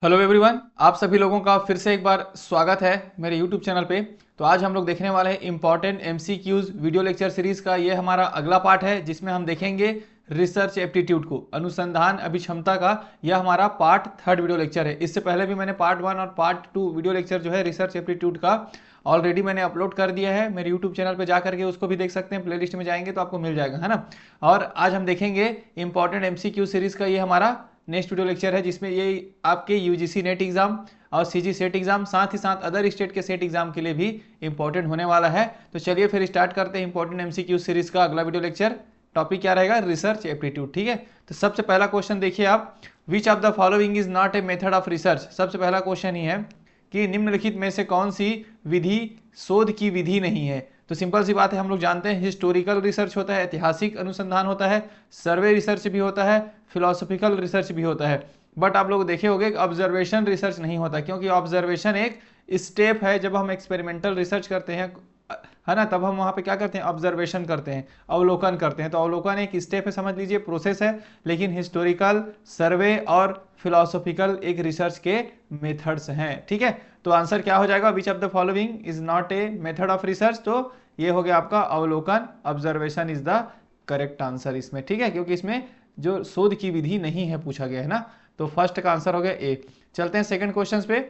Hello everyone, आप सभी लोगों का फिर से एक बार स्वागत है मेरे यूट्यूब चैनल पे। तो आज हम लोग देखने वाले हैं important MCQs video lecture series का। ये हमारा अगला पार्ट है जिसमें हम देखेंगे रिसर्च एप्टीट्यूड को, अनुसंधान अभिक्षमता का। यह हमारा पार्ट थर्ड वीडियो लेक्चर है। इससे पहले भी मैंने पार्ट वन और पार्ट टू वीडियो लेक्चर जो है रिसर्च एप्टीट्यूड का ऑलरेडी मैंने अपलोड कर दिया है मेरे यूट्यूब चैनल पे, जा करके उसको भी देख सकते हैं। प्लेलिस्ट में जाएंगे तो आपको मिल जाएगा, है ना। और आज हम देखेंगे इंपॉर्टेंट एमसीक्यू सीरीज का ये हमारा नेक्स्ट वीडियो लेक्चर है, जिसमें ये आपके यूजीसी नेट एग्जाम और सीजी सेट एग्जाम, साथ ही साथ अदर स्टेट के सेट एग्जाम के लिए भी इंपॉर्टेंट होने वाला है। तो चलिए फिर स्टार्ट करते हैं इंपॉर्टेंट एमसीक्यू सीरीज का अगला वीडियो लेक्चर। टॉपिक क्या रहेगा? Research aptitude. ठीक है, तो सबसे पहला क्वेश्चन देखिए आप, विच of the following is not a method of research. सबसे पहला क्वेश्चन ही है कि निम्नलिखित में से कौन सी विधि शोध की विधि नहीं है। तो सिंपल सी बात है, हम लोग जानते हैं हिस्टोरिकल रिसर्च होता है, ऐतिहासिक अनुसंधान होता है, सर्वे रिसर्च भी होता है, फिलोसॉफिकल रिसर्च भी होता है। बट आप लोग देखे होंगे ऑब्जर्वेशन रिसर्च नहीं होता, क्योंकि ऑब्जर्वेशन एक स्टेप है। जब हम एक्सपेरिमेंटल रिसर्च करते हैं, है ना, तब हम वहाँ पे क्या करते हैं? ऑब्जर्वेशन करते हैं, अवलोकन करते हैं। तो अवलोकन एक स्टेप है, समझ लीजिए, प्रोसेस है। लेकिन हिस्टोरिकल, सर्वे और फिलोसॉफिकल एक रिसर्च के मेथड्स हैं। ठीक है, तो आंसर क्या हो जाएगा? विच of the following is not a method of research. तो ये हो गया आपका अवलोकन, observation is the correct answer इसमें। ठीक है, क्योंकि इसमें जो शोध की विधि नहीं है पूछा गया है ना। तो फर्स्ट का आंसर हो गया ए। चलते हैं सेकंड क्वेश्चन पे।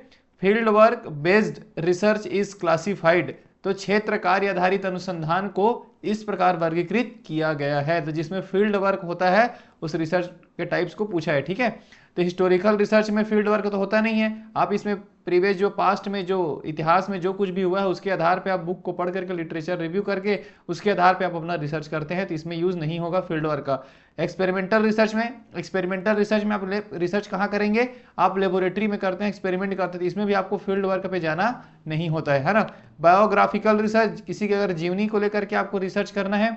Field work based research is classified. तो क्षेत्र कार्य आधारित अनुसंधान को इस प्रकार वर्गीकृत किया गया है। तो जिसमें फील्ड वर्क होता है उस रिसर्च के टाइप्स को पूछा है। ठीक है, तो हिस्टोरिकल रिसर्च में फील्ड वर्क तो होता नहीं है। आप इसमें प्रीवियस जो पास्ट में जो इतिहास में जो कुछ भी हुआ है उसके आधार पे आप बुक को पढ़ करके, लिटरेचर रिव्यू करके, उसके आधार पे आप अपना रिसर्च करते हैं। तो इसमें यूज नहीं होगा फील्ड वर्क का। एक्सपेरिमेंटल रिसर्च में आप रिसर्च कहाँ करेंगे? आप लेबोरेटरी में करते हैं, एक्सपेरिमेंट करते हैं, तो इसमें भी आपको फील्ड वर्क पे जाना नहीं होता है ना। बायोग्राफिकल रिसर्च, किसी के अगर जीवनी को लेकर के आपको रिसर्च करना है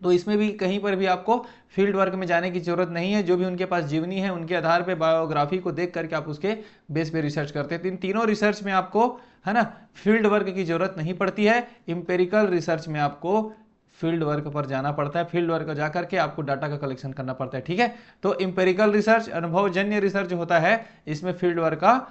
तो इसमें भी कहीं पर भी आपको फील्ड वर्क में जाने की जरूरत नहीं है। जो भी उनके पास जीवनी है उनके आधार पे, बायोग्राफी को देख करके आप उसके बेस पे रिसर्च करते हैं। तो इन तीनों रिसर्च में आपको, है ना, फील्ड वर्क की जरूरत नहीं पड़ती है। इंपेरिकल रिसर्च में आपको फील्ड वर्क पर जाना पड़ता है, फील्ड वर्क जा करके आपको डाटा का कलेक्शन करना पड़ता है। ठीक है, तो इंपेरिकल रिसर्च, अनुभवजन्य रिसर्च होता है, इसमें फील्ड वर्क का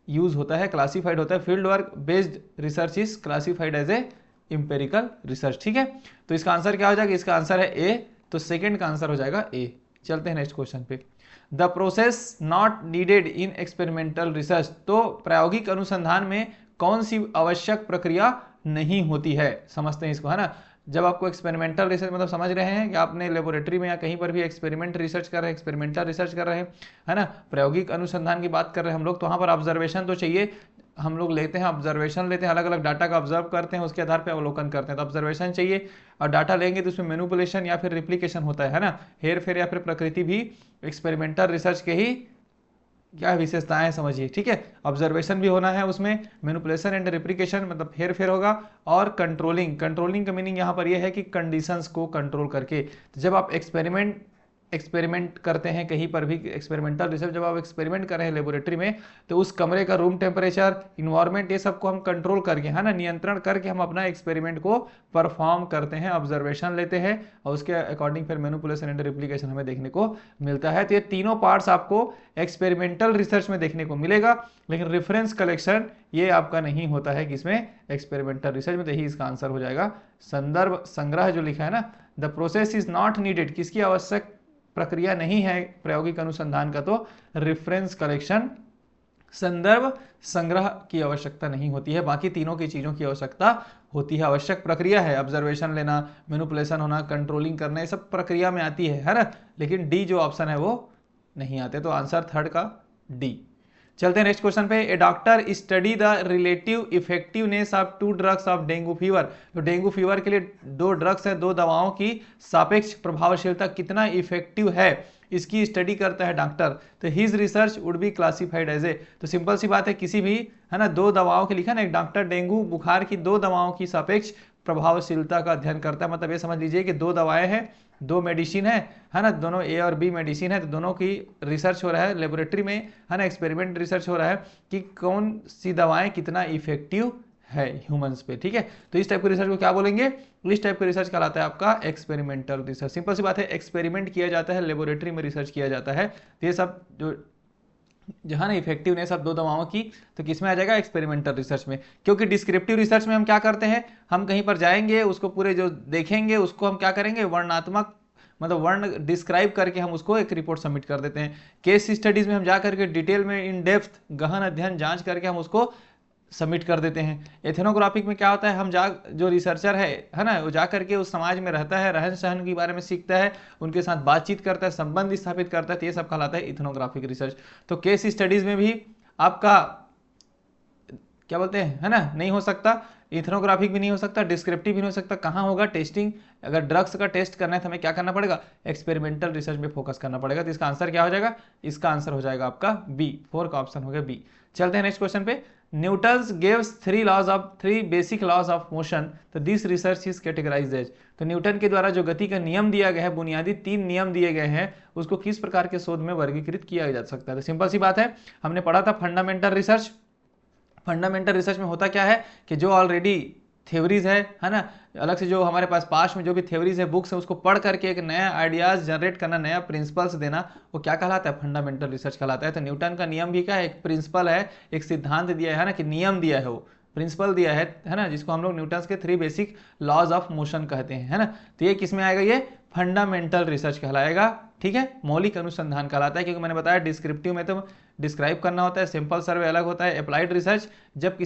यूज होता है, क्लासिफाइड होता है। Field work based research is classified as a empirical research. ठीक है, तो इसका आंसर क्या हो जाएगा? इसका आंसर है ए। तो सेकंड का आंसर हो जाएगा ए। चलते हैं नेक्स्ट क्वेश्चन पे। The process not needed in experimental research. तो प्रायोगिक अनुसंधान में कौन सी आवश्यक प्रक्रिया नहीं होती है? समझते हैं इसको, है ना। जब आपको एक्सपेरिमेंटल रिसर्च मतलब समझ रहे हैं कि आपने लेबोरेटरी में या कहीं पर भी एक्सपेरिमेंट रिसर्च कर रहे हैं, एक्सपेरिमेंटल रिसर्च कर रहे हैं, है ना, प्रायोगिक अनुसंधान की बात कर रहे हैं हम लोग, तो वहाँ पर ऑब्जर्वेशन तो चाहिए। हम लोग लेते हैं ऑब्जर्वेशन, लेते हैं अलग अलग डाटा का ऑब्जर्व करते हैं, उसके आधार पे अवलोकन करते हैं। तो ऑब्जर्वेशन चाहिए, और डाटा लेंगे तो उसमें मैनिपुलेशन या फिर रिप्लिकेशन होता है ना, हेर फेर या फिर प्रकृति भी एक्सपेरिमेंटल रिसर्च के ही क्या विशेषताएं समझिए। ठीक है, ऑब्जर्वेशन भी होना है उसमें, मैनिपुलेशन एंड रिप्लिकेशन मतलब हेर फेर होगा, और कंट्रोलिंग। कंट्रोलिंग का मीनिंग यहाँ पर यह है कि कंडीशंस को कंट्रोल करके। तो जब आप एक्सपेरिमेंट करते हैं कहीं पर भी, एक्सपेरिमेंटल रिसर्च जब आप एक्सपेरिमेंट कर रहे हैं लेबोरेटरी में, तो उस कमरे का रूम टेम्परेचर, इन्वायरमेंट, ये सबको हम कंट्रोल करके, है ना, नियंत्रण करके हम अपना एक्सपेरिमेंट को परफॉर्म करते हैं, ऑब्जर्वेशन लेते हैं, और उसके अकॉर्डिंग फिर मैनिपुलेशन एंड रिप्लिकेशन हमें देखने को मिलता है। तो ये तीनों पार्ट्स आपको एक्सपेरिमेंटल रिसर्च में देखने को मिलेगा, लेकिन रेफरेंस कलेक्शन ये आपका नहीं होता है किसमें? एक्सपेरिमेंटल रिसर्च में। तो यही इसका आंसर हो जाएगा। संदर्भ संग्रह जो लिखा है ना, the process is not needed, किसकी आवश्यक प्रक्रिया नहीं है प्रायोगिक अनुसंधान का? तो रेफरेंस कलेक्शन, संदर्भ संग्रह की आवश्यकता नहीं होती है। बाकी तीनों की चीजों की आवश्यकता होती है। आवश्यक प्रक्रिया है ऑब्जर्वेशन लेना, मैनिपुलेशन होना, कंट्रोलिंग करना, ये सब प्रक्रिया में आती है ना। लेकिन डी जो ऑप्शन है वो नहीं आते। तो आंसर थर्ड का डी। चलते हैं नेक्स्ट क्वेश्चन पे। A doctor study the relative effectiveness of two drugs of dengue fever. तो डेंगू फीवर के लिए दो ड्रग्स है, दो दवाओं की सापेक्ष प्रभावशीलता कितना इफेक्टिव है, इसकी स्टडी करता है डॉक्टर। तो his research would be classified as a. तो सिंपल सी बात है, किसी भी, है ना, दो दवाओं के लिखा ना, एक डॉक्टर डेंगू बुखार की दो दवाओं की सापेक्ष प्रभावशीलता का अध्ययन करता है। मतलब ये समझ लीजिए कि दो दवाएं हैं, दो मेडिसिन है ना, दोनों ए और बी मेडिसिन है, तो दोनों की रिसर्च हो रहा है लेबोरेटरी में, है ना, एक्सपेरिमेंट रिसर्च हो रहा है कि कौन सी दवाएं कितना इफेक्टिव है ह्यूमंस पे। ठीक है, तो इस टाइप के रिसर्च को क्या बोलेंगे? इस टाइप का रिसर्च कहलाता है आपका एक्सपेरिमेंटल रिसर्च। सिंपल सी बात है, एक्सपेरिमेंट किया जाता है, लेबोरेटरी में रिसर्च किया जाता है। तो ये सब जो जो है ना इफेक्टिवनेस ऑफ 2 दवाओं की, तो किसमें आ जाएगा, एक्सपेरिमेंटल रिसर्च में। क्योंकि डिस्क्रिप्टिव रिसर्च में हम क्या करते हैं, हम कहीं पर जाएंगे, उसको पूरे जो देखेंगे उसको हम क्या करेंगे, वर्णनात्मक मतलब वर्ण डिस्क्राइब करके हम उसको एक रिपोर्ट सबमिट कर देते हैं। केस स्टडीज में हम जा करके डिटेल में इन डेप्थ गहन अध्ययन जांच करके हम उसको सबमिट कर देते हैं। एथनोग्राफिक में क्या होता है, हम जो रिसर्चर है ना, वो जा करके उस समाज में रहता है, रहन सहन के बारे में सीखता है, उनके साथ बातचीत करता है, संबंध स्थापित करता है, तो ये सब कहलाता है इथनोग्राफिक रिसर्च। तो केस स्टडीज में भी आपका क्या बोलते हैं, है ना, नहीं हो सकता, इथनोग्राफिक भी नहीं हो सकता, डिस्क्रिप्टिव भी नहीं हो सकता। कहाँ होगा, टेस्टिंग। अगर ड्रग्स का टेस्ट करना है तो हमें क्या करना पड़ेगा, एक्सपेरिमेंटल रिसर्च में फोकस करना पड़ेगा। तो इसका आंसर क्या हो जाएगा, इसका आंसर हो जाएगा आपका बी, 4 का ऑप्शन हो गया बी। चलते हैं नेक्स्ट क्वेश्चन पे। Newton's gives 3 basic laws of motion, तो this research is categorized as. तो न्यूटन के द्वारा जो गति का नियम दिया गया है, बुनियादी 3 नियम दिए गए हैं, उसको किस प्रकार के शोध में वर्गीकृत किया जा सकता है। तो सिंपल सी बात है, हमने पढ़ा था फंडामेंटल रिसर्च। फंडामेंटल रिसर्च में होता क्या है कि जो ऑलरेडी थ्योरीज है ना, अलग से जो हमारे पास में जो भी थ्योरीज है, बुक्स है, उसको पढ़ करके एक नया आइडियाज जनरेट करना, नया प्रिंसिपल्स देना, वो क्या कहलाता है, फंडामेंटल रिसर्च कहलाता है। तो न्यूटन का नियम भी क्या है, एक प्रिंसिपल है, एक सिद्धांत दिया है ना, कि नियम दिया है, वो प्रिंसिपल दिया है ना, जिसको हम लोग न्यूटन के 3 बेसिक लॉज ऑफ मोशन कहते हैं, है ना। तो ये किस में आएगा, ये फंडामेंटल रिसर्च कहलाएगा, ठीक है, मौलिक अनुसंधान कहलाता है। क्योंकि मैंने बताया डिस्क्रिप्टिव में तो डिस्क्राइब करना होता है, सिंपल सर्वे अलग होता है, अप्लाइड रिसर्च जब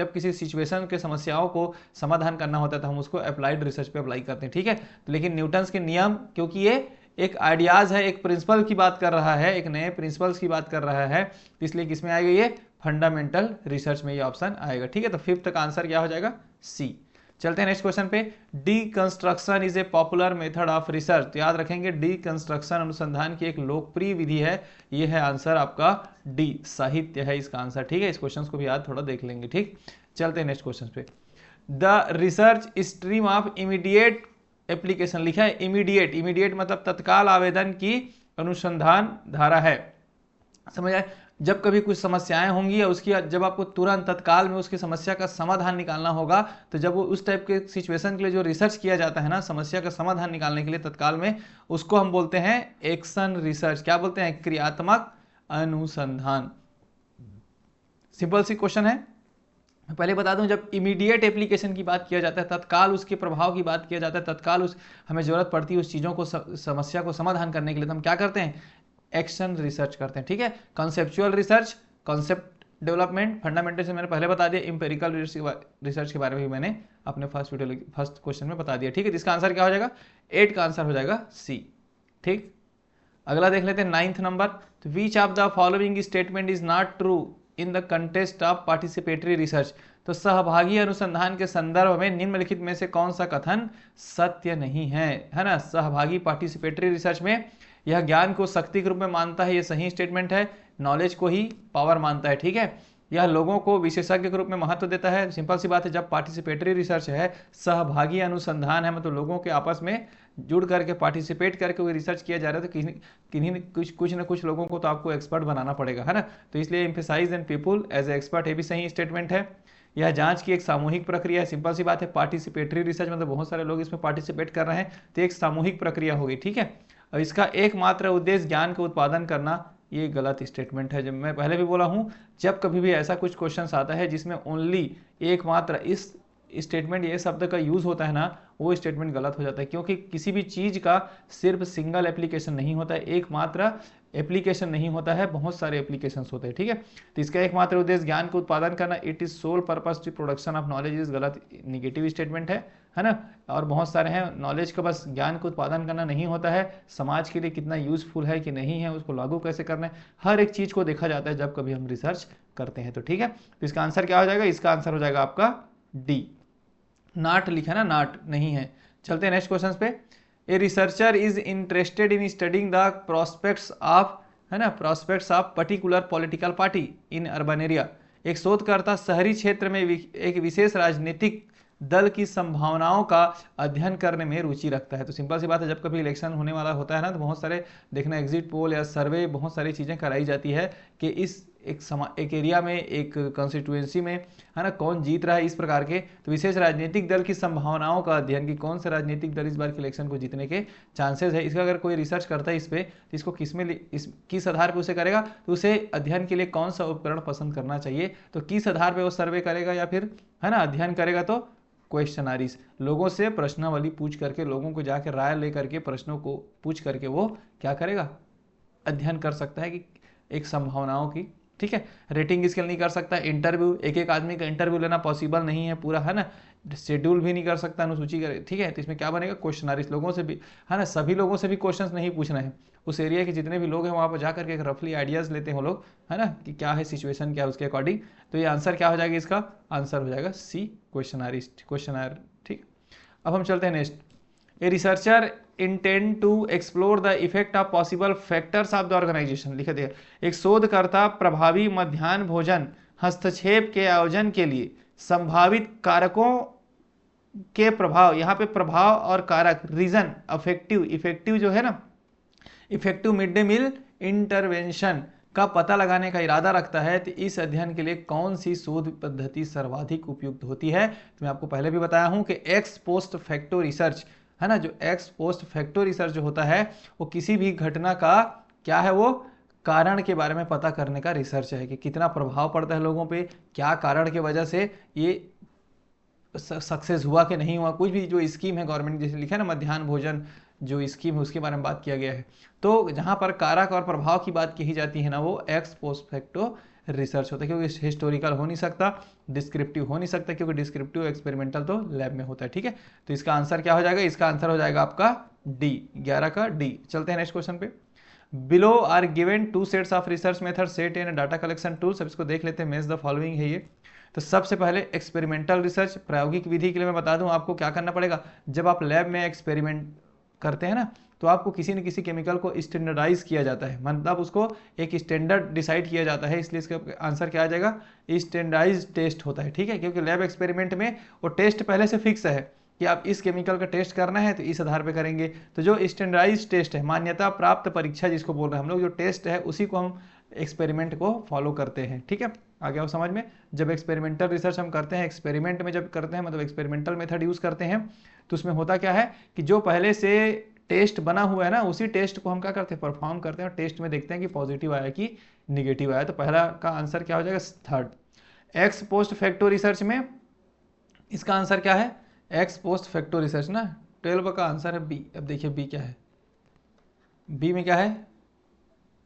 किसी सिचुएशन के समस्याओं को समाधान करना होता है तो हम उसको अप्लाइड रिसर्च पे अप्लाई करते हैं, ठीक है। तो लेकिन न्यूटन्स के नियम, क्योंकि ये एक आइडियाज है, एक प्रिंसिपल की बात कर रहा है, एक नए प्रिंसिपल्स की बात कर रहा है, इसलिए किसमें आएगा, ये फंडामेंटल रिसर्च में ये ऑप्शन आएगा, ठीक है। तो 5th का आंसर क्या हो जाएगा, सी। चलते हैं नेक्स्ट क्वेश्चन पे। Deconstruction is a popular method of research, तो याद रखेंगे डीकंस्ट्रक्शन अनुसंधान की एक लोकप्रिय विधि है, ये है आंसर आपका डी, साहित्य है इसका आंसर, ठीक है। इस क्वेश्चन को भी याद थोड़ा देख लेंगे, ठीक। चलते हैं नेक्स्ट क्वेश्चन पे। The research stream of immediate application, लिखा है इमीडिएट, इमीडिएट मतलब तत्काल आवेदन की अनुसंधान धारा है, समझ आए। जब कभी कुछ समस्याएं होंगी या उसकी जब आपको तुरंत तत्काल में उसकी समस्या का समाधान निकालना होगा, तो जब वो उस टाइप के सिचुएशन के लिए जो रिसर्च किया जाता है ना, समस्या का समाधान निकालने के लिए तत्काल में, उसको हम बोलते हैं एक्शन रिसर्च। क्या बोलते हैं, क्रियात्मक अनुसंधान। सिंपल सी क्वेश्चन है। पहले बता दूं, जब इमीडिएट एप्लीकेशन की बात किया जाता है, तत्काल उसके प्रभाव की बात किया जाता है, तत्काल हमें जरूरत पड़ती है उस चीज़ों को, समस्या को समाधान करने के लिए, तो हम क्या करते हैं, एक्शन रिसर्च करते हैं, ठीक है। Conceptual research, concept development, fundamental से मैंने पहले बता दिया, इंपेरिकल रिसर्च के बारे में भी मैंने अपने फर्स्ट क्वेश्चन में बता दिया, ठीक है। इसका आंसर क्या हो जाएगा, 8 का आंसर हो जाएगा सी, ठीक। अगला देख लेते हैं 9th नंबर। तो which of the following statement is not true in the contest of participatory research, तो सहभागी अनुसंधान के संदर्भ में निम्नलिखित में से कौन सा कथन सत्य नहीं है ना। सहभागी पार्टिसिपेटरी रिसर्च में यह ज्ञान को शक्ति के रूप में मानता है, ये सही स्टेटमेंट है। नॉलेज को ही पावर मानता है, ठीक है। यह लोगों को विशेषज्ञ के रूप में महत्व देता है, सिंपल सी बात है। जब पार्टिसिपेटरी रिसर्च है, सहभागी अनुसंधान है, मतलब लोगों के आपस में जुड़ करके पार्टिसिपेट करके वो रिसर्च किया जा रहा है, तो किन्हीं कुछ न कुछ लोगों को तो आपको एक्सपर्ट बनाना पड़ेगा, है ना। तो इसलिए emphasise and people as a expert, ये भी सही स्टेटमेंट है। यह जांच की एक सामूहिक प्रक्रिया है, सिंपल सी बात है। पार्टिसिपेटरी रिसर्च मतलब बहुत सारे लोग इसमें पार्टिसिपेट कर रहे हैं, तो एक सामूहिक प्रक्रिया होगी, ठीक है। और इसका एकमात्र उद्देश्य ज्ञान का उत्पादन करना, ये गलत स्टेटमेंट है। जब मैं पहले भी बोला हूं, जब कभी भी ऐसा कुछ क्वेश्चन आता है जिसमें ओनली एकमात्र इस स्टेटमेंट, ये शब्द का यूज होता है ना, वो स्टेटमेंट गलत हो जाता है। क्योंकि किसी भी चीज का सिर्फ सिंगल एप्लीकेशन नहीं होता है, एकमात्र एप्लीकेशन नहीं होता है, बहुत सारे एप्लीकेशंस होते हैं, ठीक है। तो इसका एकमात्र उद्देश्य ज्ञान को उत्पादन करना, it is sole purpose to production of knowledge, is गलत, निगेटिव स्टेटमेंट है ना। और बहुत सारे हैं, नॉलेज का बस ज्ञान को उत्पादन करना नहीं होता है, समाज के लिए कितना यूजफुल है कि नहीं है, उसको लागू कैसे करना है, हर एक चीज को देखा जाता है जब कभी हम रिसर्च करते हैं, तो ठीक है। तो इसका आंसर क्या हो जाएगा, इसका आंसर हो जाएगा आपका डी। नॉट लिखा ना, नॉट नहीं है। चलते हैं नेक्स्ट क्वेश्चन पे। A researcher is interested in studying the prospects of, है ना, prospects of particular political party in urban area. एक शोधकर्ता शहरी क्षेत्र में एक विशेष राजनीतिक दल की संभावनाओं का अध्ययन करने में रुचि रखता है। तो सिंपल सी बात है, जब कभी इलेक्शन होने वाला होता है ना, तो बहुत सारे देखना एग्जिट पोल या सर्वे, बहुत सारी चीजें कराई जाती है कि इस एक एरिया में, एक कॉन्स्टिट्यूएंसी में, है ना, कौन जीत रहा है, इस प्रकार के। तो विशेष राजनीतिक दल की संभावनाओं का अध्ययन, कि कौन सा राजनीतिक दल इस बार के इलेक्शन को जीतने के चांसेस है, इसका अगर कोई रिसर्च करता है इस पे, तो इसको किस आधार पे उसे करेगा, तो उसे अध्ययन के लिए कौन सा उपकरण पसंद करना चाहिए, तो किस आधार पे वो सर्वे करेगा या फिर, है ना, अध्ययन करेगा, तो क्वेश्चनरीज, लोगों से प्रश्नावली पूछ करके, लोगों को जाकर राय लेकर के, प्रश्नों को पूछ करके वो क्या करेगा, अध्ययन कर सकता है कि एक संभावनाओं की, ठीक है। रेटिंग स्केल नहीं कर सकता, इंटरव्यू, एक एक आदमी का इंटरव्यू लेना पॉसिबल नहीं है पूरा, है ना, शेड्यूल भी नहीं कर सकता अनुसूची का, ठीक है। तो इसमें क्या बनेगा, क्वेश्चनरीज, लोगों से भी, है ना, सभी लोगों से भी क्वेश्चंस नहीं पूछना है, उस एरिया के जितने भी लोग हैं वहाँ पर जाकर के रफली आइडियाज लेते हैं वो लोग, है ना, कि क्या है सिचुएशन, क्या है उसके अकॉर्डिंग। तो ये आंसर क्या हो जाएगा, इसका आंसर हो जाएगा सी, क्वेश्चनर, ठीक। अब हम चलते हैं next. A researcher intend to explore the effect of possible factors of the organisation, लिख दिया। एक शोधकर्ता प्रभावी मध्याह्न भोजन हस्तक्षेप के आयोजन के लिए संभावित कारकों के प्रभाव, यहाँ पे प्रभाव और कारक, रीजन, इफेक्टिव जो है ना, effective mid day meal intervention का पता लगाने का इरादा रखता है। तो इस अध्ययन के लिए कौन सी शोध पद्धति सर्वाधिक उपयुक्त होती है, तो मैं आपको पहले भी बताया हूं कि एक्स पोस्ट फैक्टो रिसर्च, है ना, जो एक्स पोस्ट फैक्टो रिसर्च जो होता है वो किसी भी घटना का क्या है, वो कारण के बारे में पता करने का रिसर्च है, कि कितना प्रभाव पड़ता है लोगों पे, क्या कारण की वजह से ये सक्सेस हुआ कि नहीं हुआ, कुछ भी जो स्कीम है गवर्नमेंट, जैसे लिखा है ना मध्याह्न भोजन जो स्कीम है उसके बारे में बात किया गया है। तो जहां पर कारक और प्रभाव की बात की जाती है ना, वो एक्स पोस्ट फैक्टो रिसर्च होता है, क्योंकि हिस्टोरिकल हो नहीं सकता, डिस्क्रिप्टिव हो नहीं सकता, क्योंकि डिस्क्रिप्टिव एक्सपेरिमेंटल तो लैब में होता है, ठीक है। तो इसका आंसर क्या हो जाएगा, इसका आंसर हो जाएगा आपका डी, 11 का डी। चलते हैं नेक्स्ट क्वेश्चन पे। Below are given 2 sets of research method, set and data collection tools. अब इसको देख लेते हैं, मैच द फॉलोइंग है ये। तो सबसे पहले एक्सपेरिमेंटल रिसर्च, प्रायोगिक विधि के लिए मैं बता दूं आपको क्या करना पड़ेगा। जब आप लैब में एक्सपेरिमेंट करते हैं ना, तो आपको किसी न किसी केमिकल को स्टैंडर्डाइज किया जाता है, मतलब उसको एक स्टैंडर्ड डिसाइड किया जाता है, इसलिए इसका आंसर क्या आ जाएगा, स्टैंडर्डाइज टेस्ट होता है, ठीक है। क्योंकि लैब एक्सपेरिमेंट में वो टेस्ट पहले से फिक्स है कि आप इस केमिकल का टेस्ट करना है तो इस आधार पे करेंगे। तो जो स्टैंडर्डाइज टेस्ट है, मान्यता प्राप्त परीक्षा जिसको बोल रहे हैं हम लोग, जो टेस्ट है उसी को हम एक्सपेरिमेंट को फॉलो करते हैं, ठीक है। आ गया वो समझ में। जब एक्सपेरिमेंटल रिसर्च हम करते हैं, एक्सपेरिमेंट में जब करते हैं, मतलब एक्सपेरिमेंटल मेथड यूज करते हैं, तो उसमें होता क्या है कि जो पहले से टेस्ट बना हुआ है ना, उसी टेस्ट को हम क्या करते हैं, परफॉर्म करते हैं, और टेस्ट में देखते हैं कि पॉजिटिव आया कि निगेटिव आया। तो पहला का आंसर क्या हो जाएगा, third. X post facto research में इसका आंसर क्या है, एक्स पोस्ट फैक्टो रिसर्च ना, 12 का आंसर है बी। अब देखिए बी क्या है, बी में क्या है,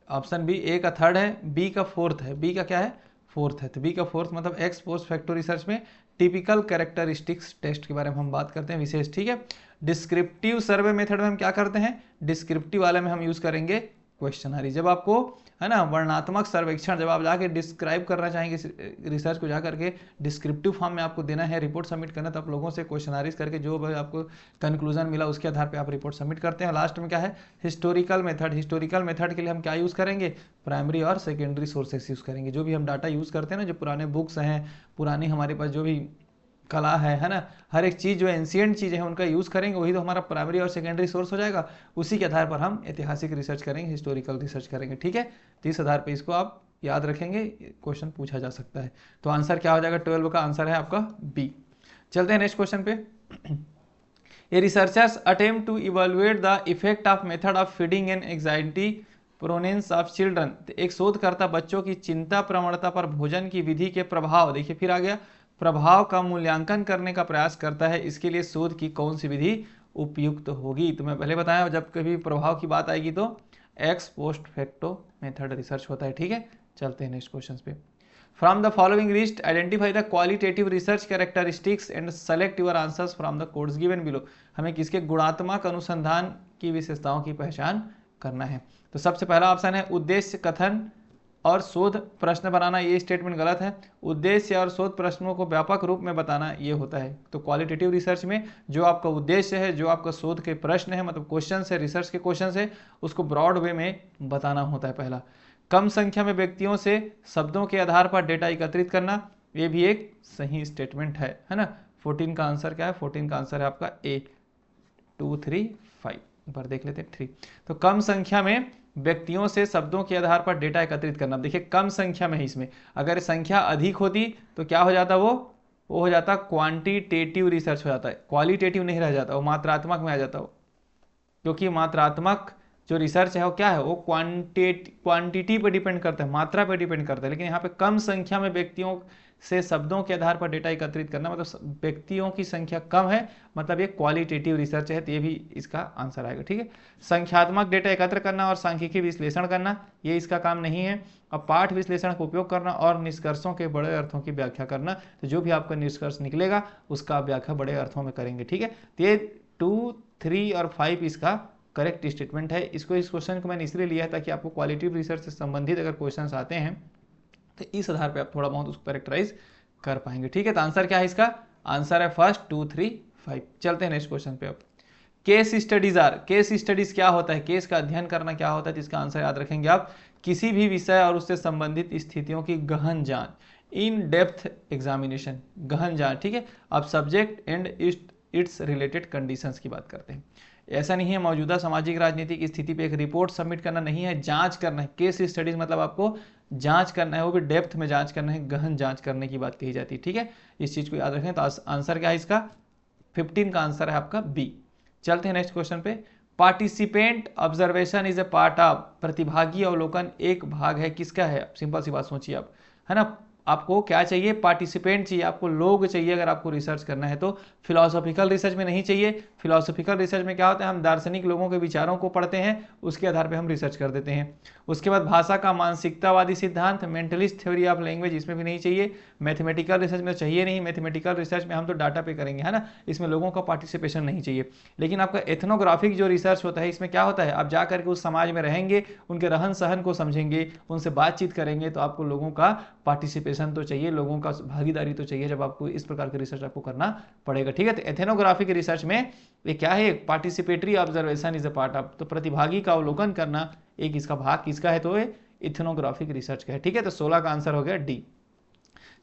ऑप्शन बी, ए का थर्ड है, बी का फोर्थ है, बी का क्या है, फोर्थ है। तो बी का फोर्थ मतलब एक्स पोस्ट फैक्टो रिसर्च में टिपिकल कैरेक्टरिस्टिक्स टेस्ट के बारे में हम बात करते हैं विशेष, ठीक है। डिस्क्रिप्टिव सर्वे मेथड में हम क्या करते हैं, डिस्क्रिप्टिव वाले में हम यूज करेंगे क्वेश्चनरी। जब आपको, है ना, वर्णनात्मक सर्वेक्षण, जब आप जाके डिस्क्राइब करना चाहेंगे रिसर्च को, जाकर के डिस्क्रिप्टिव फॉर्म में आपको देना है, रिपोर्ट सबमिट करना, तो आप लोगों से क्वेश्चनरीज करके जो भी आपको कंक्लूजन मिला उसके आधार पे आप रिपोर्ट सबमिट करते हैं। लास्ट में क्या है, हिस्टोरिकल मेथड। हिस्टोरिकल मेथड के लिए हम क्या यूज़ करेंगे, प्राइमरी और सेकेंडरी सोर्सेस यूज़ करेंगे। जो भी हम डाटा यूज़ करते हैं ना, जो पुराने बुक्स हैं, पुरानी हमारे पास जो भी कला है ना, हर एक चीज़ जो एंशिएंट चीज़ है उनका यूज़ करेंगे, वही तो हमारा प्राइमरी और सेकेंडरी सोर्स हो जाएगा। उसी के आधार पर हम ऐतिहासिक रिसर्च करेंगे, हिस्टोरिकल रिसर्च करेंगे, ठीक है। तो इस आधार पर इसको आप याद रखेंगे, क्वेश्चन पूछा जा सकता है। तो आंसर क्या हो जाएगा, 12 का आंसर है आपका बी। चलते हैं नेक्स्ट क्वेश्चन पे। A researchers attempt to evaluate the effect of method of feeding and anxiety proneness of children. एक शोधकर्ता बच्चों की चिंता प्रवणता पर भोजन की विधि के प्रभाव, देखिए फिर आ गया, प्रभाव का मूल्यांकन करने का प्रयास करता है। इसके लिए शोध की कौन सी विधि उपयुक्त होगी। तो मैं पहले बताया, जब कभी प्रभाव की बात आएगी तो x post facto method research होता है, ठीक है। चलते हैं नेक्स्ट क्वेश्चन पे। From the following list identify the qualitative research characteristics and select your answers from the codes given below. हमें किसके गुणात्मक अनुसंधान की विशेषताओं की पहचान करना है। तो सबसे पहला ऑप्शन है उद्देश्य कथन और शोध प्रश्न बनाना। ये स्टेटमेंट गलत है। उद्देश्य और शोध प्रश्नों को व्यापक रूप में बताना ये होता है। तो क्वालिटेटिव रिसर्च में जो आपका उद्देश्य है, जो आपका शोध के प्रश्न है, मतलब क्वेश्चन है, रिसर्च के क्वेश्चन है, उसको ब्रॉड वे में बताना होता है। पहला, कम संख्या में व्यक्तियों से शब्दों के आधार पर डेटा एकत्रित करना, ये भी एक सही स्टेटमेंट है ना। 14 का आंसर क्या है, 14 का आंसर है आपका ए, 2, 3, 5। एक बार देख लेते हैं 3। तो कम संख्या में व्यक्तियों से शब्दों के आधार पर डेटा एकत्रित करना। देखिए कम संख्या में है इसमें, अगर संख्या अधिक होती तो क्या हो जाता, वो हो जाता क्वांटिटेटिव रिसर्च हो जाता है, क्वालिटेटिव नहीं रह जाता, वो मात्रात्मक में आ जाता हो, क्योंकि मात्रात्मक जो रिसर्च है वो क्या है, वो क्वांटिटी पे डिपेंड करता है, मात्रा पे डिपेंड करता है। लेकिन यहाँ पे कम संख्या में व्यक्तियों से शब्दों के आधार पर डेटा एकत्रित करना, मतलब व्यक्तियों की संख्या कम है, मतलब ये क्वालिटेटिव रिसर्च है, तो ये भी इसका आंसर आएगा। ठीक है, संख्यात्मक डेटा एकत्र करना और सांख्यिकी विश्लेषण करना, ये इसका काम नहीं है। अब पाठ विश्लेषण का उपयोग करना और निष्कर्षों के बड़े अर्थों की व्याख्या करना, तो जो भी आपका निष्कर्ष निकलेगा उसका व्याख्या बड़े अर्थों में करेंगे। ठीक है, तो ये 2, 3 और 5 इसका करेक्ट स्टेटमेंट है। इस क्वेश्चन को मैंने इसलिए लिया है ताकि आपको क्वालिटेटिव रिसर्च से संबंधित अगर क्वेश्चंस आते हैं तो इस आधार पे आप थोड़ा बहुत उसको कैरेक्टराइज कर पाएंगे। ठीक है, तो आंसर क्या है इसका, आंसर है फर्स्ट 2, 3, 5। चलते हैं नेक्स्ट क्वेश्चन पे। अब केस स्टडीज क्या होता है, केस का अध्ययन करना क्या होता है, जिसका आंसर याद रखेंगे आप, किसी भी विषय और उससे संबंधित स्थितियों की गहन जांच, इन डेप्थ एग्जामिनेशन, गहन जांच। ठीक है, अब subject and it's related conditions की बात करते हैं। ऐसा नहीं है मौजूदा सामाजिक राजनीतिक स्थिति पे एक रिपोर्ट सबमिट करना नहीं है, जांच करना है। केस स्टडीज मतलब आपको जांच करना है, वो भी डेप्थ में जांच करना है, गहन जांच करने की बात कही जाती है। ठीक है, इस चीज को याद रखें। तो आंसर क्या है इसका, 15 का आंसर है आपका बी। चलते हैं नेक्स्ट क्वेश्चन पे। Participant observation is a part of, प्रतिभागी अवलोकन एक भाग है, किसका है, सिंपल सी बात सोचिए आप, है ना। आपको क्या चाहिए, पार्टिसिपेंट चाहिए, आपको लोग चाहिए अगर आपको रिसर्च करना है तो। फिलोसॉफिकल रिसर्च में नहीं चाहिए। फिलोसॉफिकल रिसर्च में क्या होता है, हम दार्शनिक लोगों के विचारों को पढ़ते हैं, उसके आधार पे हम रिसर्च कर देते हैं। उसके बाद भाषा का मानसिकतावादी सिद्धांत, मेंटलिस्ट थ्योरी ऑफ लैंग्वेज, इसमें भी नहीं चाहिए। मैथमेटिकल रिसर्च में चाहिए नहीं, मैथमेटिकल रिसर्च में हम तो डाटा पे करेंगे, है ना, इसमें लोगों का पार्टिसिपेशन नहीं चाहिए। लेकिन आपका एथनोग्राफिक जो रिसर्च होता है, इसमें क्या होता है, आप जा करके उस समाज में रहेंगे, उनके रहन सहन को समझेंगे, उनसे बातचीत करेंगे, तो आपको लोगों का पार्टिसिपेशन तो चाहिए, लोगों का भागीदारी तो चाहिए, जब आपको इस प्रकार की रिसर्च आपको करना पड़ेगा। ठीक है, तो एथनोग्राफिक रिसर्च में ये क्या है, participatory observation is a part of, तो प्रतिभागी का अवलोकन करना एक इसका भाग किसका है, तो ये इथनोग्राफिक रिसर्च का है। ठीक है, तो 16 का आंसर हो गया डी।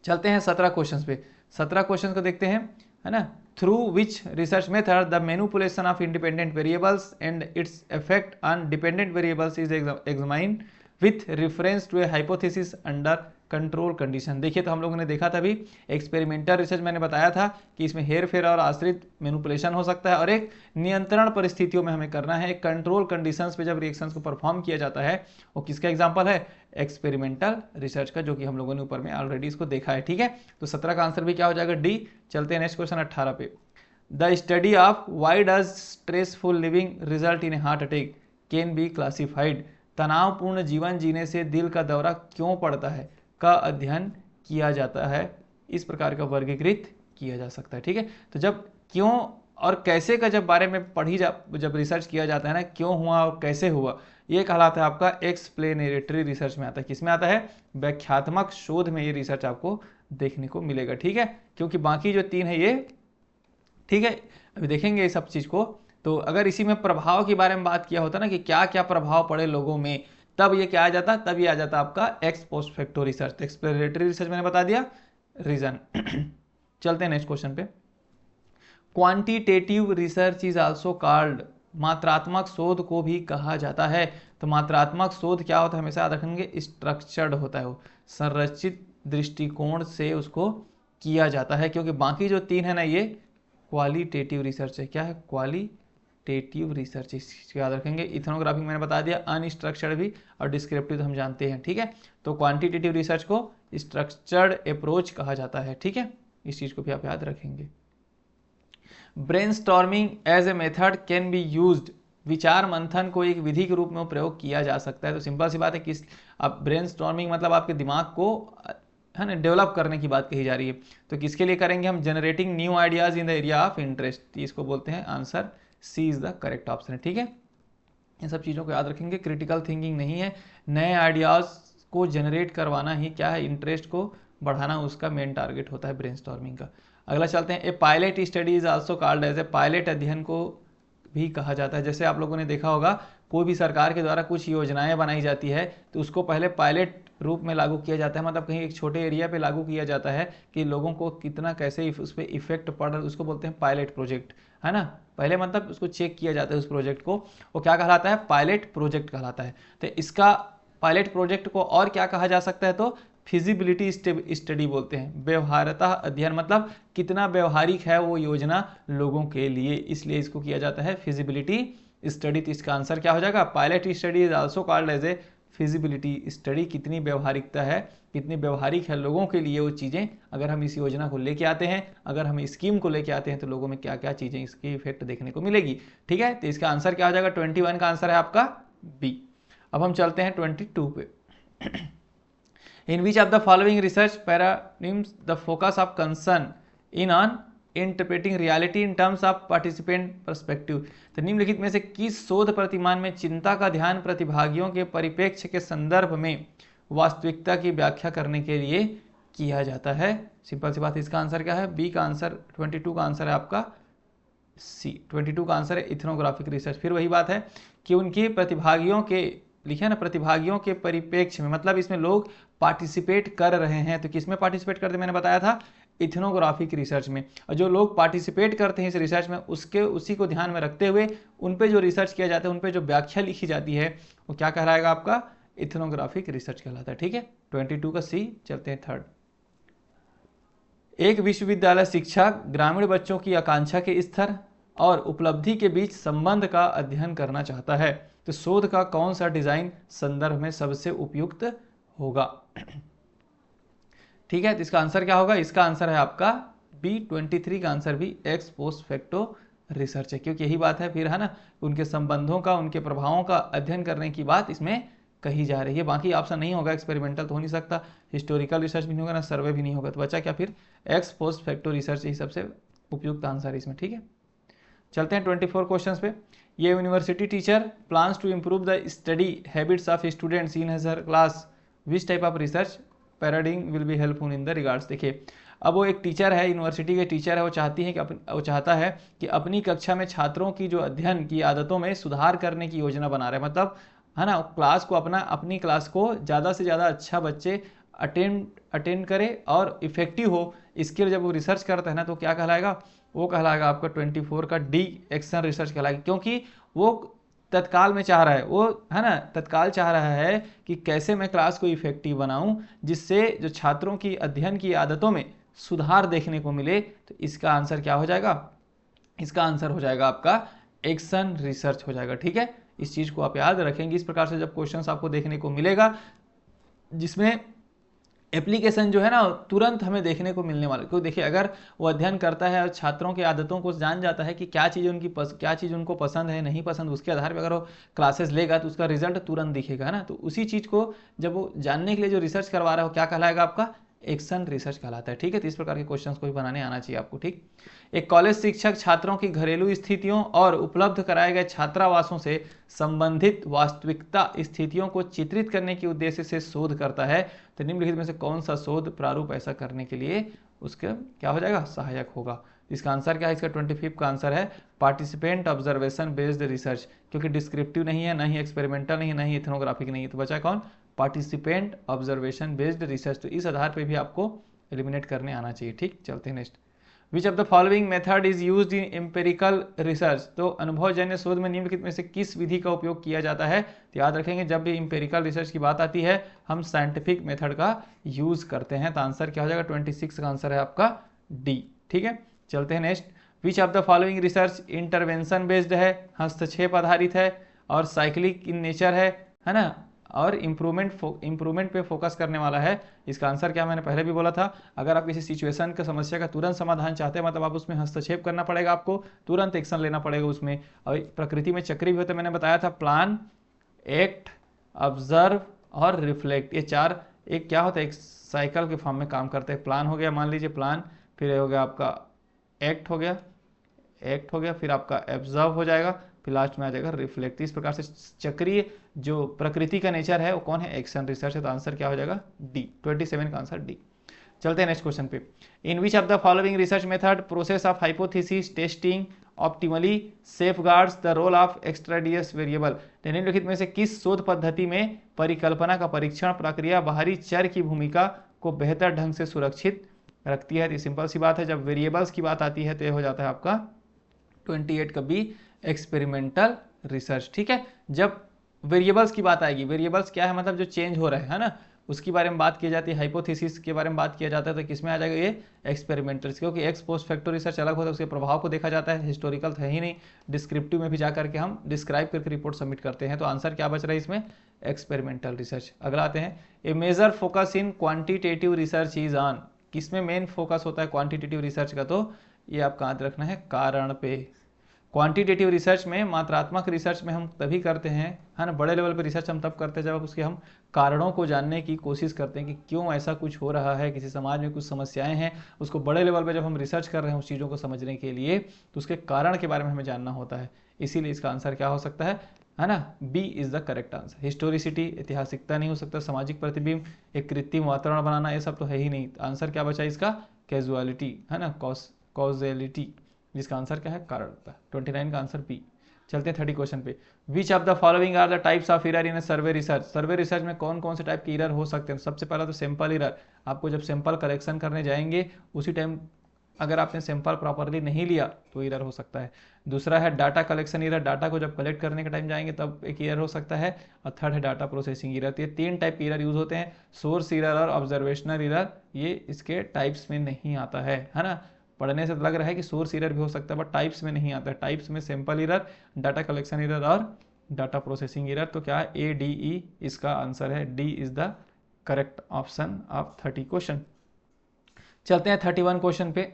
चलते हैं 17 क्वेश्चन पे। 17 क्वेश्चन को देखते हैं, है ना। Through which research method the manipulation of independent variables and its effect on dependent variables is examined with reference to a hypothesis under control condition. देखिए, तो हम लोगों ने देखा था अभी एक्सपेरिमेंटल रिसर्च, मैंने बताया था कि इसमें हेर फेर और आश्रित मैनिपुलेशन हो सकता है, और एक नियंत्रण परिस्थितियों में हमें करना है, एक कंट्रोल कंडीशंस पे जब रिएक्शंस को परफॉर्म किया जाता है, वो किसका एग्जांपल है, एक्सपेरिमेंटल रिसर्च का, जो कि हम लोगों ने ऊपर में ऑलरेडी इसको देखा है। ठीक है, तो 17 का आंसर भी क्या हो जाएगा, डी। चलते हैं नेक्स्ट क्वेश्चन 18 पे। The study of why does stressful living result in heart attack can be classified, तनावपूर्ण जीवन जीने से दिल का दौरा क्यों पड़ता है का अध्ययन किया जाता है, इस प्रकार का वर्गीकृत किया जा सकता है। ठीक है, तो जब क्यों और कैसे का जब बारे में जब रिसर्च किया जाता है ना, क्यों हुआ और कैसे हुआ, ये कहलाता है आपका एक्सप्लेनेटरी रिसर्च में आता है। किसमें आता है, व्याख्यात्मक शोध में ये रिसर्च आपको देखने को मिलेगा। ठीक है, क्योंकि बाकी जो 3 है ये, ठीक है, अभी देखेंगे इस सब चीज को। तो अगर इसी में प्रभाव के बारे में बात किया होता ना कि क्या क्या प्रभाव पड़े लोगों में, तब ये क्या आ जाता, तब ये आ जाता आपका x post facto research. Exploratory research मैंने बता दिया रीजन। चलते हैं नेक्स्ट क्वेश्चन पे। Quantitative research is also called, मात्रात्मक शोध को भी कहा जाता है। तो मात्रात्मक शोध क्या होता है, हमेशा याद रखेंगे, स्ट्रक्चर्ड होता है, वो संरचित दृष्टिकोण से उसको किया जाता है। क्योंकि बाकी जो 3 है ना, ये क्वालिटेटिव रिसर्च है। क्या है, क्वालिटेटिव रिसर्च, इसको याद रखेंगे। इथनोग्राफी मैंने बता दिया, अनस्ट्रक्चर्ड भी, और डिस्क्रिप्टिव हम जानते हैं। ठीक है, तो क्वांटिटेटिव रिसर्च को स्ट्रक्चर्ड अप्रोच कहा जाता है। ठीक है, इस चीज को भी आप याद रखेंगे। Brainstorming as a method can be used, विचार मंथन को एक विधि के रूप में प्रयोग किया जा सकता है। तो सिंपल सी बात है, किस आप ब्रेनस्टॉर्मिंग मतलब आपके दिमाग को, है ना, डेवलप करने की बात कही जा रही है। तो किसके लिए करेंगे हम, generating new ideas in the area of interest, इसको बोलते हैं। Answer C is the correct option है। ठीक है, इन सब चीज़ों को याद रखेंगे। क्रिटिकल थिंकिंग नहीं है, नए आइडियाज को जनरेट करवाना ही क्या है, इंटरेस्ट को बढ़ाना उसका मेन टारगेट होता है ब्रेनस्टॉर्मिंग का। अगला चलते हैं। A pilot study is also called as a, pilot अध्ययन को भी कहा जाता है। जैसे आप लोगों ने देखा होगा, कोई भी सरकार के द्वारा कुछ योजनाएं बनाई जाती है तो उसको पहले पायलट रूप में लागू किया जाता है, मतलब कहीं एक छोटे एरिया पे लागू किया जाता है कि लोगों को कितना कैसे उस पर इफेक्ट पड़ रहा है, उसको बोलते हैं पायलट प्रोजेक्ट, है ना। पहले मतलब उसको चेक किया जाता है उस प्रोजेक्ट को, वो क्या कहलाता है, पायलट प्रोजेक्ट कहलाता है। तो इसका पायलट प्रोजेक्ट को और क्या कहा जा सकता है, तो फिजिबिलिटी स्टडी बोलते हैं। व्यवहार्यता अध्ययन मतलब कितना व्यवहारिक है वो योजना लोगों के लिए, इसलिए इसको किया जाता है फिजिबिलिटी स्टडी। तो इसका आंसर क्या हो जाएगा, pilot study is also called as a feasibility study. कितनी व्यवहारिकता है, कितनी व्यवहारिक है लोगों के लिए वो चीज़ें, अगर हम इस योजना को लेके आते हैं, अगर हम स्कीम को लेके आते हैं, तो लोगों में क्या क्या चीज़ें इसकी इफेक्ट देखने को मिलेगी। ठीक है, तो इसका आंसर क्या हो जाएगा, 21 का आंसर है आपका बी। अब हम चलते हैं 22 पे। In which of the following research paradigms the focus of concern in on interpreting reality in terms of participant perspective। तो निम्नलिखित में से किस शोध प्रतिमान में चिंता का ध्यान प्रतिभागियों के परिप्रेक्ष्य के संदर्भ में वास्तविकता की व्याख्या करने के लिए किया जाता है। सिंपल सी बात, इसका आंसर क्या है, बी का आंसर, 22 का आंसर है आपका सी। 22 का आंसर है इथनोग्राफिक रिसर्च। फिर वही बात है कि उनके प्रतिभागियों के, लिखे ना, प्रतिभागियों के परिप्रेक्ष्य में, मतलब इसमें लोग पार्टिसिपेट कर रहे हैं। तो किस में पार्टिसिपेट करते, मैंने बताया था इथनोग्राफिक रिसर्च में। और जो लोग पार्टिसिपेट करते हैं इस रिसर्च में, उसी को ध्यान में रखते हुए उन पे जो रिसर्च किया जाता है, उन पे जो व्याख्या लिखी जाती है, वो क्या कहलाएगा, आपका इथनोग्राफिक रिसर्च कहलाता है। ठीक है, 22 का सी। चलते हैं थर्ड। एक विश्वविद्यालय शिक्षक ग्रामीण बच्चों की आकांक्षा के स्तर और उपलब्धि के बीच संबंध का अध्ययन करना चाहता है। तो शोध का कौन सा डिजाइन संदर्भ में सबसे उपयुक्त होगा। ठीक है, तो इसका आंसर क्या होगा, इसका आंसर है आपका बी। 23 का आंसर भी एक्स पोस्ट फैक्टो रिसर्च है, क्योंकि यही बात है फिर, है ना, उनके संबंधों का, उनके प्रभावों का अध्ययन करने की बात इसमें कही जा रही है। बाकी ऑप्शन नहीं होगा, एक्सपेरिमेंटल तो हो नहीं सकता, हिस्टोरिकल रिसर्च भी नहीं होगा, ना सर्वे भी नहीं होगा। तो बचा क्या फिर, एक्स पोस्ट फैक्टो रिसर्च ही सबसे उपयुक्त आंसर है इसमें। ठीक है, चलते हैं 24 क्वेश्चन पे। ये university teacher plans to improve the study habits of students in her class, which type of research paradigm will be helpful in the regards. देखिए, अब वो एक टीचर है, यूनिवर्सिटी के टीचर है, वो चाहता है कि अपनी कक्षा में छात्रों की जो अध्ययन की आदतों में सुधार करने की योजना बना रहे हैं। मतलब, है ना, क्लास को अपनी क्लास को ज़्यादा से ज़्यादा अच्छा बच्चे अटेंड करे और इफेक्टिव हो, इसके लिए जब वो रिसर्च करता है ना, तो क्या कहलाएगा, वो कहलाएगा आपका 24 का डी, एक्शन रिसर्च कहलाएगा। क्योंकि वो तत्काल में चाह रहा है, वो, है ना, तत्काल चाह रहा है कि कैसे मैं क्लास को इफेक्टिव बनाऊं, जिससे जो छात्रों की अध्ययन की आदतों में सुधार देखने को मिले। तो इसका आंसर क्या हो जाएगा, इसका आंसर हो जाएगा आपका एक्शन रिसर्च हो जाएगा। ठीक है, इस चीज़ को आप याद रखेंगे। इस प्रकार से जब क्वेश्चन आपको देखने को मिलेगा जिसमें एप्लीकेशन जो है ना तुरंत हमें देखने को मिलने वाला, क्योंकि देखिए, अगर वो अध्ययन करता है और छात्रों की आदतों को जान जाता है कि क्या चीज़ उनको पसंद है, नहीं पसंद, उसके आधार पर अगर वो क्लासेस लेगा तो उसका रिजल्ट तुरंत दिखेगा, है ना। तो उसी चीज़ को जब वो जानने के लिए जो रिसर्च करवा रहा है, वो क्या कहलाएगा, आपका एक्शन रिसर्च कहलाता है। ठीक है, तो इस प्रकार के क्वेश्चन को भी बनाने आना चाहिए आपको। ठीक, एक कॉलेज शिक्षक छात्रों की घरेलू स्थितियों और उपलब्ध कराए गए छात्रावासों से संबंधित वास्तविकता स्थितियों को चित्रित करने के उद्देश्य से शोध करता है। तो निम्नलिखित में से कौन सा शोध प्रारूप ऐसा करने के लिए उसका क्या हो जाएगा, सहायक होगा। इसका आंसर क्या है, इसका 25 का आंसर है पार्टिसिपेंट ऑब्जर्वेशन बेस्ड रिसर्च, क्योंकि डिस्क्रिप्टिव नहीं है, ना ही एक्सपेरिमेंटल नहीं है, ना ही इथनोग्राफिक नहीं है। तो बचा कौन, पार्टिसिपेंट ऑब्जर्वेशन बेस्ड रिसर्च। तो इस आधार पे भी आपको एलिमिनेट करने आना चाहिए। ठीक, चलते हैं next. Which of the following method is used in empirical research. तो अनुभवजन्य शोध में निम्नलिखित में से किस विधि का उपयोग किया जाता है। तो याद रखेंगे, जब भी एम्पेरिकल रिसर्च की बात आती है, हम साइंटिफिक मेथड का यूज करते हैं। तो आंसर क्या हो जाएगा, 26 का आंसर है आपका डी। ठीक है, चलते हैं next. Which of the following research intervention based है, हस्तक्षेप आधारित है और साइक्लिक इन नेचर है ना, और इम्प्रूवमेंट पे फोकस करने वाला है। इसका आंसर क्या, मैंने पहले भी बोला था, अगर आप किसी सिचुएशन का समस्या का तुरंत समाधान चाहते हैं, मतलब आप उसमें हस्तक्षेप करना पड़ेगा, आपको तुरंत एक्शन लेना पड़ेगा उसमें। और प्रकृति में चक्री भी होता है, मैंने बताया था, प्लान, एक्ट, ऑब्जर्व और रिफ्लेक्ट। ये चार एक क्या होता है, एक साइकिल के फॉर्म में काम करते हैं। प्लान हो गया, मान लीजिए प्लान, फिर हो गया आपका एक्ट हो गया, फिर आपका ऑब्जर्व हो जाएगा, फिर लास्ट में आ जाएगा रिफ्लेक्ट। इस प्रकार से चक्रीय जो प्रकृति का नेचर है वो कौन है, एक्शन रिसर्च है। तो आंसर क्या हो जाएगा, डी। 27 का आंसर डी। चलते हैं नेक्स्ट क्वेश्चन पे। In which of the following research method process of hypothesis testing optimally safeguards the role of extraneous variable. निम्नलिखित में से किस शोध पद्धति में परिकल्पना का परीक्षण प्रक्रिया बाहरी चर की भूमिका को बेहतर ढंग से सुरक्षित रखती है? तो सिंपल सी बात है, जब वेरिएबल्स की बात आती है तो ये हो जाता है आपका 28 का बी, एक्सपेरिमेंटल रिसर्च। ठीक है, जब वेरिएबल्स की बात आएगी, वेरिएबल्स क्या है, मतलब जो चेंज हो रहा है ना, उसकी बारे में बात की जाती है, हाइपोथेसिस के बारे में बात किया जाता है, तो किसमें आ जाएगा ये? एक्सपेरिमेंटल। क्योंकि एक्स पोस्ट फैक्टो रिसर्च अलग होता है, उसके प्रभाव को देखा जाता है, हिस्टोरिकल है ही नहीं, डिस्क्रिप्टिव में भी जाकर के हम डिस्क्राइब करके रिपोर्ट सबमिट करते हैं। तो आंसर क्या बच रहा है इसमें? Experimental research. अगला आते हैं, a major focus in quantitative research is on. किसमें मेन फोकस होता है क्वांटिटेटिव रिसर्च का? तो ये आपका याद रखना है, कारण पे। क्वांटिटेटिव रिसर्च में, मात्रात्मक रिसर्च में हम तभी करते हैं, है ना, बड़े लेवल पे रिसर्च हम तब करते हैं जब उसके हम कारणों को जानने की कोशिश करते हैं कि क्यों ऐसा कुछ हो रहा है, किसी समाज में कुछ समस्याएं हैं, उसको बड़े लेवल पे जब हम रिसर्च कर रहे हैं उस चीज़ों को समझने के लिए, तो उसके कारण के बारे में हमें जानना होता है। इसीलिए इसका आंसर क्या हो सकता है ना, B is the correct answer. Historicity, ऐतिहासिकता नहीं हो सकता, सामाजिक प्रतिबिंब, एक कृत्रिम वातावरण बनाना, ये सब तो है ही नहीं। आंसर क्या बचा इसका? कैजुअलिटी, है ना, कॉजेलिटी, जिसका आंसर क्या है? कारण। 29 का आंसर बी। चलते हैं 30 क्वेश्चन पे। Which of the following are the types of error in a survey research. Survey research में कौन कौन से टाइप के एरर हो सकते हैं? सबसे पहला तो सैंपल एरर। आपको जब सैंपल कलेक्शन करने जाएंगे उसी टाइम अगर आपने सैंपल प्रॉपरली नहीं लिया तो एरर हो सकता है। दूसरा है डाटा कलेक्शन एरर, डाटा को जब कलेक्ट करने के टाइम जाएंगे तब एक एरर हो सकता है। और थर्ड है डाटा प्रोसेसिंग एरर। तो ये 3 टाइप के एरर यूज होते हैं। सोर्स एरर और ऑब्जर्वेशनल एरर ये इसके टाइप्स में नहीं आता है ना। पढ़ने से लग रहा है कि सोर्स एरर भी हो सकता है, बट टाइप्स में नहीं आता है। टाइप्स में sample error, data collection error और डाटा प्रोसेसिंग एरर। तो क्या है? ADE इसका आंसर है। D is the correct option of 30 question. चलते हैं 31 क्वेश्चन पे।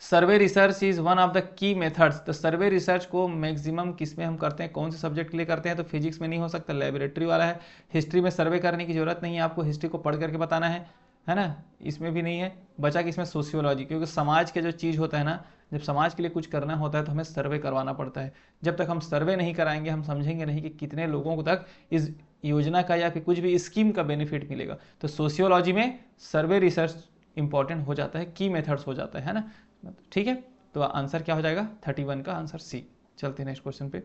सर्वे research is one of the key methods. तो सर्वे रिसर्च को मैक्सिमम किस में हम करते हैं, कौन से सब्जेक्ट के लिए करते हैं? तो फिजिक्स में नहीं हो सकता, लेबोरेटरी वाला है। हिस्ट्री में सर्वे करने की जरूरत नहीं है, आपको हिस्ट्री को पढ़ करके बताना है ना, इसमें भी नहीं है। बचा कि इसमें सोशियोलॉजी, क्योंकि समाज के जो चीज़ होता है ना, जब समाज के लिए कुछ करना होता है तो हमें सर्वे करवाना पड़ता है। जब तक हम सर्वे नहीं कराएंगे हम समझेंगे नहीं कि कितने लोगों तक इस योजना का या फिर कुछ भी स्कीम का बेनिफिट मिलेगा। तो सोशियोलॉजी में सर्वे रिसर्च इंपॉर्टेंट हो जाता है, की मेथड्स हो जाता है ना। ठीक है, तो आंसर क्या हो जाएगा? 31 का आंसर सी। चलते हैं नेक्स्ट क्वेश्चन पे।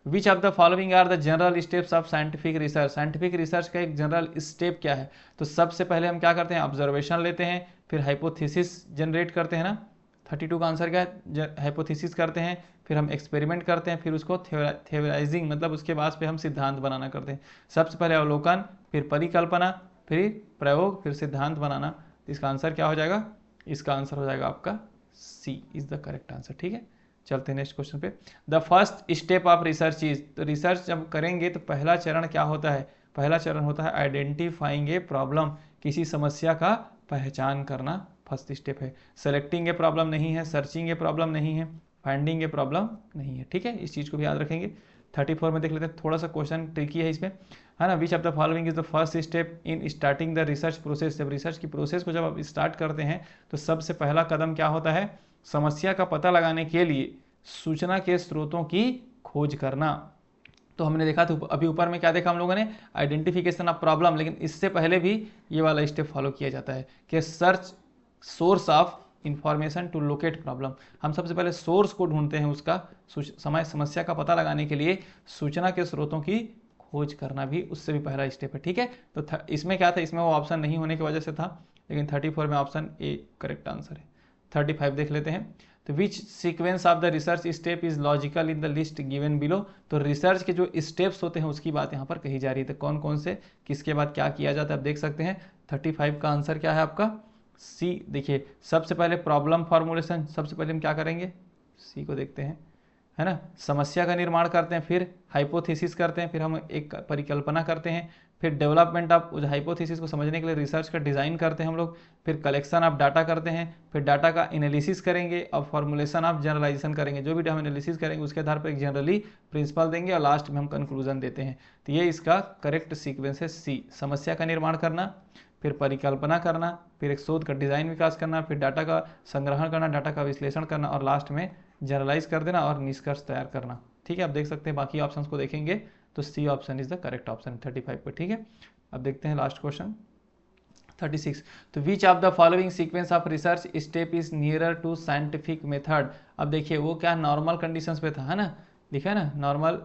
Which of the following are the general steps of scientific research. Scientific research का एक जनरल स्टेप क्या है? तो सबसे पहले हम क्या करते हैं? ऑब्जर्वेशन लेते हैं, फिर हाइपोथेसिस जनरेट करते हैं ना। 32 का आंसर क्या है? हाइपोथेसिस करते हैं, फिर हम एक्सपेरिमेंट करते हैं, फिर उसको थ्योराइजिंग मतलब उसके बाद पे हम सिद्धांत बनाना करते हैं। सबसे पहले अवलोकन, फिर परिकल्पना, फिर प्रयोग, फिर सिद्धांत बनाना। इसका आंसर क्या हो जाएगा? इसका आंसर हो जाएगा आपका सी इज द करेक्ट आंसर। ठीक है, चलते हैं नेक्स्ट क्वेश्चन पे। The first step of research is. तो रिसर्च जब करेंगे तो पहला चरण क्या होता है? पहला चरण होता है आइडेंटिफाइंग ए प्रॉब्लम, किसी समस्या का पहचान करना फर्स्ट स्टेप है। सेलेक्टिंग ए प्रॉब्लम नहीं है, सर्चिंग ए प्रॉब्लम नहीं है, फाइंडिंग ए प्रॉब्लम नहीं है। ठीक है, इस चीज़ को भी याद रखेंगे। 34 में देख लेते हैं, थोड़ा सा क्वेश्चन ट्रिकी है इसमें, है ना। विच of the following is the first step in starting the research process. जब रिसर्च की प्रोसेस को जब आप स्टार्ट करते हैं तो सबसे पहला कदम क्या होता है? समस्या का पता लगाने के लिए सूचना के स्रोतों की खोज करना। तो हमने देखा था अभी ऊपर में क्या देखा हम लोगों ने? Identification of problem. लेकिन इससे पहले भी ये वाला स्टेप फॉलो किया जाता है कि search source of information to locate problem. हम सबसे पहले सोर्स को ढूंढते हैं, उसका समस्या का पता लगाने के लिए सूचना के स्रोतों की खोज करना भी उससे भी पहला स्टेप है। ठीक है, तो इसमें क्या था? इसमें वो ऑप्शन नहीं होने की वजह से था, लेकिन 34 में ऑप्शन ए करेक्ट आंसर है। 35 देख लेते हैं। तो विच sequence of the research step is logical in the list given below. तो रिसर्च के जो स्टेप्स होते हैं उसकी बात यहाँ पर कही जा रही है। तो कौन कौन से किसके बाद क्या किया जाता है आप देख सकते हैं। 35 का आंसर क्या है आपका? सी। देखिए, सबसे पहले प्रॉब्लम फॉर्मुलेशन, सबसे पहले हम क्या करेंगे? सी को देखते हैं, है ना। समस्या का निर्माण करते हैं, फिर हाइपोथेसिस करते हैं, फिर हम एक परिकल्पना करते हैं, फिर डेवलपमेंट ऑफ उस हाइपोथेसिस को समझने के लिए रिसर्च का डिज़ाइन करते हैं हम लोग, फिर कलेक्शन ऑफ डाटा करते हैं, फिर डाटा का एनालिसिस करेंगे और फॉर्मुलेशन ऑफ जनरलाइजेशन करेंगे। जो भी हम एनालिसिस करेंगे उसके आधार पर एक जनरली प्रिंसिपल देंगे और लास्ट में हम कंक्लूजन देते हैं। तो ये इसका करेक्ट सीक्वेंस है सी। समस्या का निर्माण करना, फिर परिकल्पना करना, फिर एक शोध का डिज़ाइन विकास करना, फिर डाटा का संग्रहण करना, डाटा का विश्लेषण करना और लास्ट में जनरलाइज कर देना और निष्कर्ष तैयार करना। ठीक है, आप देख सकते हैं बाकी ऑप्शंस को देखेंगे तो C option is the correct option 35 पर। ठीक है, अब देखते हैं लास्ट क्वेश्चन 36। तो which of the following sequence of research step is nearer to scientific method. अब देखिए वो क्या नॉर्मल कंडीशंस पे था, है ना, लिखा है ना नॉर्मल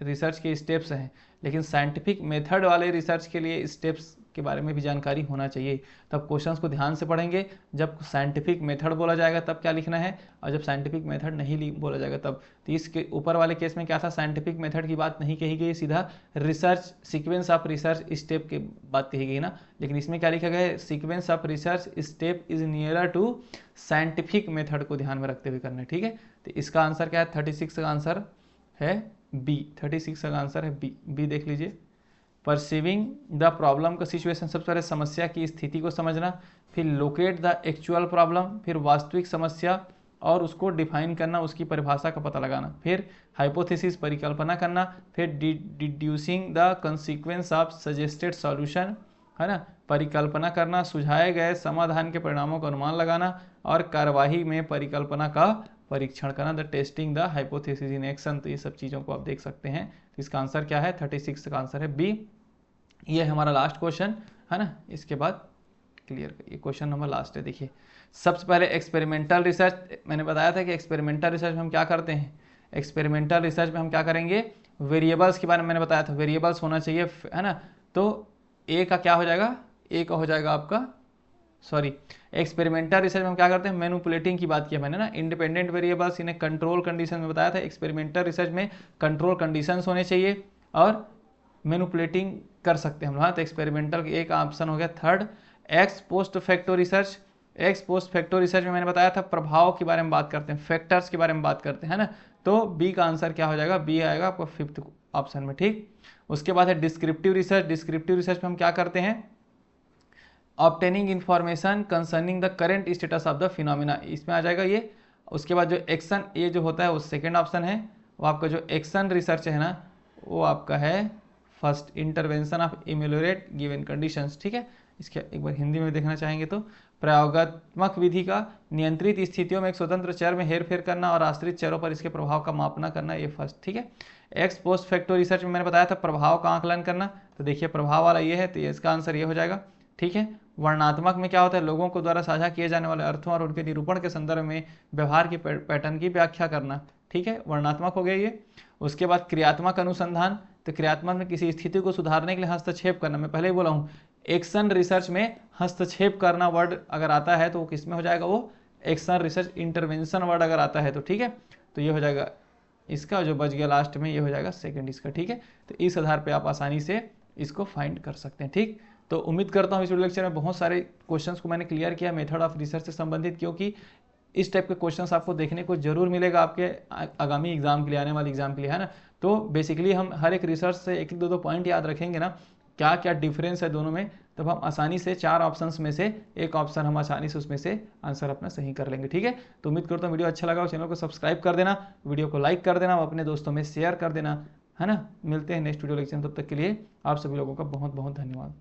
रिसर्च के स्टेप्स हैं, लेकिन साइंटिफिक मेथड वाले रिसर्च के लिए स्टेप्स के बारे में भी जानकारी होना चाहिए। तब क्वेश्चंस को ध्यान से पढ़ेंगे, जब साइंटिफिक मेथड बोला जाएगा तब क्या लिखना है, और जब साइंटिफिक मेथड नहीं बोला जाएगा तब। तो इसके ऊपर वाले केस में क्या था, साइंटिफिक मेथड की बात नहीं कही गई, सीधा research sequence of research step की बात कही गई ना। लेकिन इसमें क्या लिखा गया है, sequence of research step is nearer to scientific method को ध्यान में रखते हुए करना है, ठीक है। तो इसका आंसर क्या है, 36 का आंसर है बी, 36 का आंसर है बी। बी देख लीजिए। परसीविंग द प्रॉब्लम का सिचुएशन, सबसे पहले समस्या की स्थिति को समझना, फिर लोकेट द एक्चुअल प्रॉब्लम, फिर वास्तविक समस्या और उसको डिफाइन करना, उसकी परिभाषा का पता लगाना, फिर हाइपोथेसिस परिकल्पना करना, फिर deducing the consequence of suggested solution, है ना, परिकल्पना करना, सुझाए गए समाधान के परिणामों का अनुमान लगाना, और कार्यवाही में परिकल्पना का परीक्षण करना, the testing the hypothesis in action. तो ये सब चीज़ों को आप देख सकते हैं। तो इसका आंसर क्या है, 36 का आंसर है बी। ये है हमारा लास्ट क्वेश्चन, है ना, इसके बाद क्लियर, ये क्वेश्चन नंबर लास्ट है। देखिए सबसे पहले एक्सपेरिमेंटल रिसर्च, मैंने बताया था कि एक्सपेरिमेंटल रिसर्च में हम क्या करते हैं, एक्सपेरिमेंटल रिसर्च में हम क्या करेंगे, वेरिएबल्स के बारे में मैंने बताया था, वेरिएबल्स होना चाहिए, है ना। तो ए का क्या हो जाएगा, ए का हो जाएगा आपका, सॉरी, एक्सपेरिमेंटल रिसर्च में हम क्या करते हैं, मैनिपुलेटिंग की बात किया मैंने ना, इंडिपेंडेंट वेरिएबल्स इन्हें कंट्रोल कंडीशन में बताया था। एक्सपेरिमेंटल रिसर्च में कंट्रोल कंडीशंस होने चाहिए और मैनिपुलेटिंग कर सकते हैं हम। हाँ, तो एक्सपेरिमेंटल एक ऑप्शन हो गया। Third, x post facto research. X post facto research में मैंने बताया था प्रभाव के बारे में बात करते हैं, फैक्टर्स के बारे में बात करते हैं, है ना। तो बी का आंसर क्या हो जाएगा, बी आएगा आपको 5th ऑप्शन में, ठीक। उसके बाद है डिस्क्रिप्टिव रिसर्च। डिस्क्रिप्टिव रिसर्च में हम क्या करते हैं, obtaining information concerning the current status of the phenomena, इसमें आ जाएगा ये। उसके बाद जो एक्शन, ये जो होता है वो सेकेंड ऑप्शन है, वो आपका जो एक्शन रिसर्च है ना, वो आपका है first, intervention of ameliorate given conditions, ठीक है। इसके एक बार हिंदी में देखना चाहेंगे तो, प्रयोगात्मक विधि का नियंत्रित स्थितियों में एक स्वतंत्र चर में हेरफेर करना और आश्रित चरों पर इसके प्रभाव का मापना करना, ये फर्स्ट, ठीक है। एक्स पोस्ट फैक्टो रिसर्च में मैंने बताया था प्रभाव का आकलन करना, तो देखिए प्रभाव वाला ये है, तो इसका आंसर ये हो जाएगा, ठीक है। वर्णात्मक में क्या होता है, लोगों को द्वारा साझा किए जाने वाले अर्थों और उनके निरूपण के संदर्भ में व्यवहार के पैटर्न की व्याख्या करना, ठीक है, वर्णात्मक हो गया ये। उसके बाद क्रियात्मक अनुसंधान, तो क्रियात्मक में किसी स्थिति को सुधारने के लिए हस्तक्षेप करना। मैं पहले ही बोला हूँ, एक्शन रिसर्च में हस्तक्षेप करना वर्ड अगर आता है तो वो किस में हो जाएगा, वो एक्शन रिसर्च इंटरवेंशन वर्ड अगर आता है तो, ठीक है। तो ये हो जाएगा इसका, जो बच गया लास्ट में, ये हो जाएगा सेकंड इसका, ठीक है। तो इस आधार पे आप आसानी से इसको फाइंड कर सकते हैं, ठीक। तो उम्मीद करता हूँ इस वीडियो लेक्चर में बहुत सारे क्वेश्चंस को मैंने क्लियर किया मेथड ऑफ रिसर्च से संबंधित, क्योंकि इस टाइप के क्वेश्चंस आपको देखने को जरूर मिलेगा आपके आगामी एग्जाम के लिए, आने वाले एग्जाम के लिए, है ना। तो बेसिकली हम हर एक रिसर्च से एक दो पॉइंट याद रखेंगे ना, क्या क्या डिफरेंस है दोनों में, तब हम आसानी से 4 ऑप्शंस में से एक ऑप्शन हम आसानी से उसमें से आंसर अपना सही कर लेंगे, ठीक है। तो उम्मीद करता हूँ वीडियो अच्छा लगा, चैनल को सब्सक्राइब कर देना, वीडियो को लाइक कर देना, अपने दोस्तों में शेयर कर देना, है ना। मिलते हैं नेक्स्ट वीडियो लेक्चर, तब तक के लिए आप सभी लोगों का बहुत बहुत धन्यवाद।